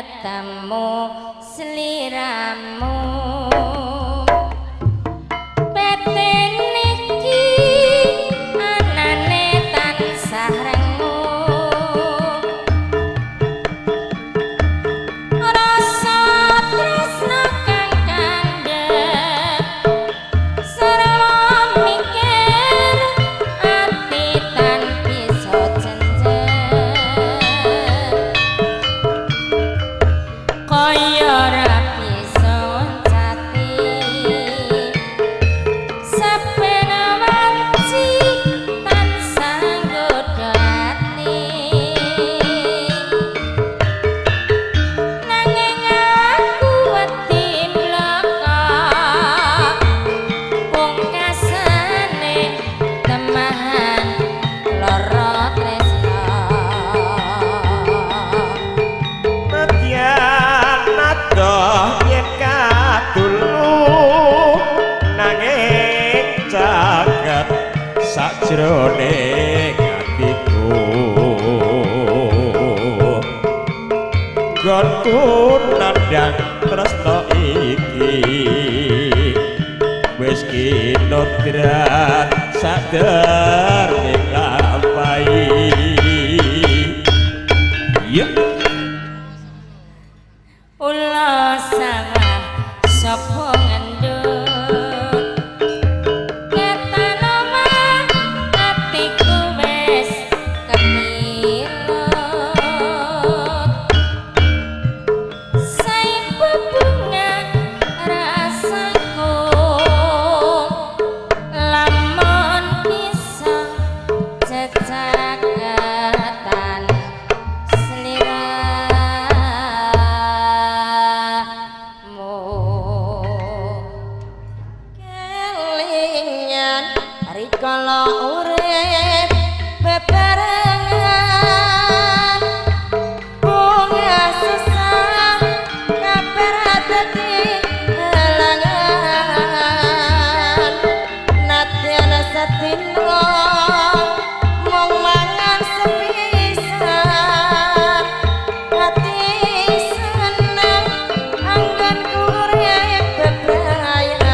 ketemu sliramu sajroning atiku gonku nandhang tresno iki wis kinodran sadar ning lampahi ya ula sawah sapa ngendut kala urip bebarengan bunga susah kabar dadi halangan nadyan satino mung mangan sepisan hati seneng anggon urip bebrayan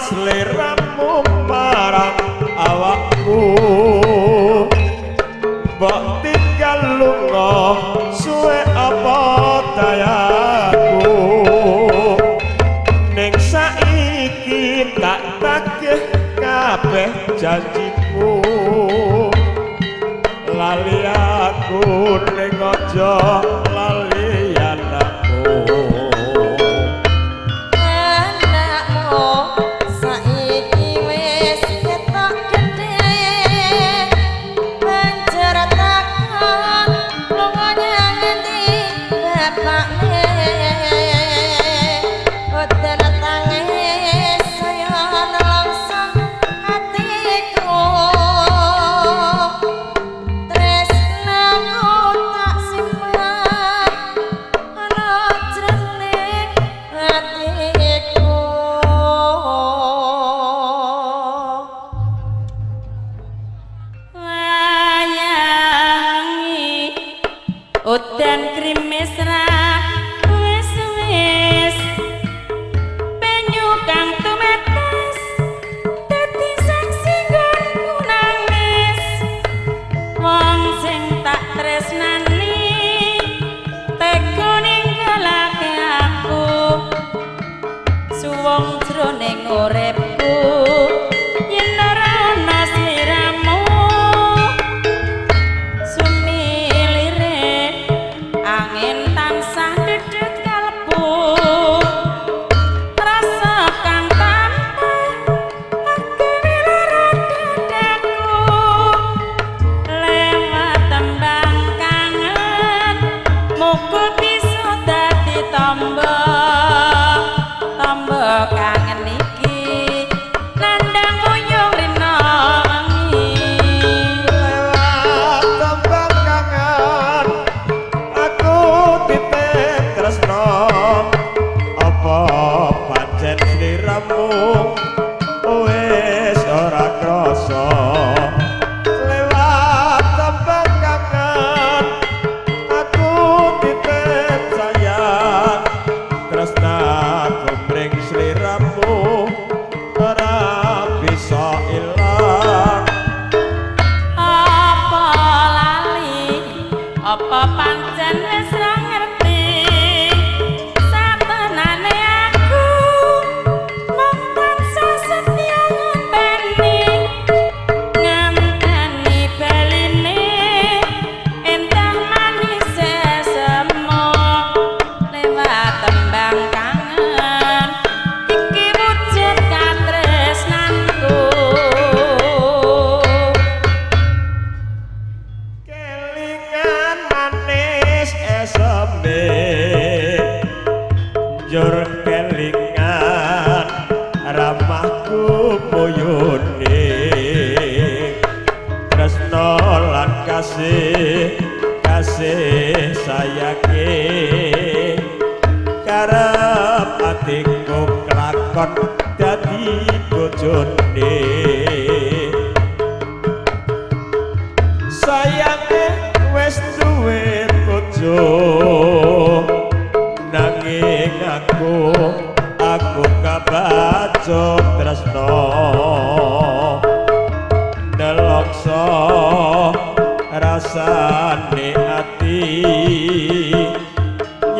sliramu marang awakku mbok tinggal lunga suwe apa dayaku ning saiki tak tagih kabeh janjimu lali aku ning aja lali anakku Boten tangis saya nelongso hatiku kasih kasih sayake karep atiku kelakon dadi bojone sayange wis duwe bojo nanging aku kabaca tresno nelokso rasane ati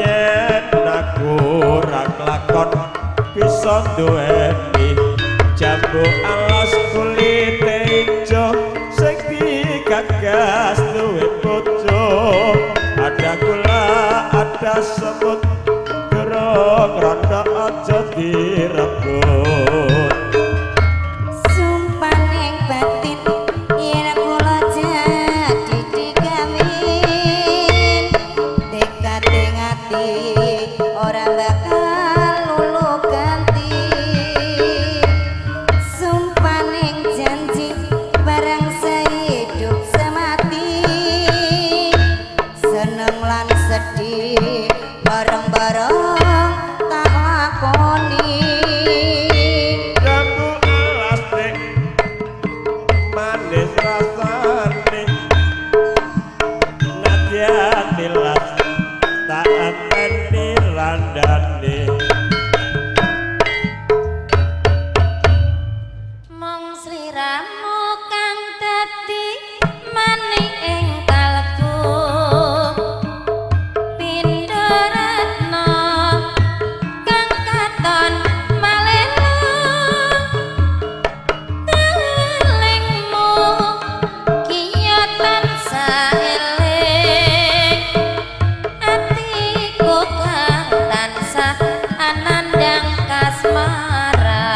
yen aku ra kelakon bisa duweni jambu alas kulit ijo sing digagas duwe bojo ada gula ada semut gerong rada aja direbut sumpah ning batin yen kula jadi digawin dekate ngati ora bakal lulu ganti sumpah ning janji barang sehidup semati seneng lan sedih bareng-bareng tak lakoni jambu alas ning manis rasane nadyan tilas tak anteni randane mung sliramu kang dadi manik ing kalbu pindha retna kang katon malena telingmu kiya tansah eling atiku kang tansah anandang kasmaran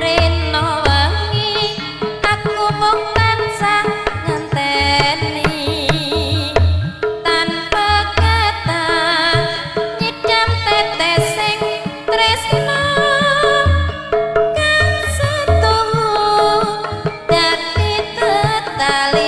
rino wengi aku mung tansah ngenteni tanpa kata nyidam tetes sing tresno kang setuhu dadi tetali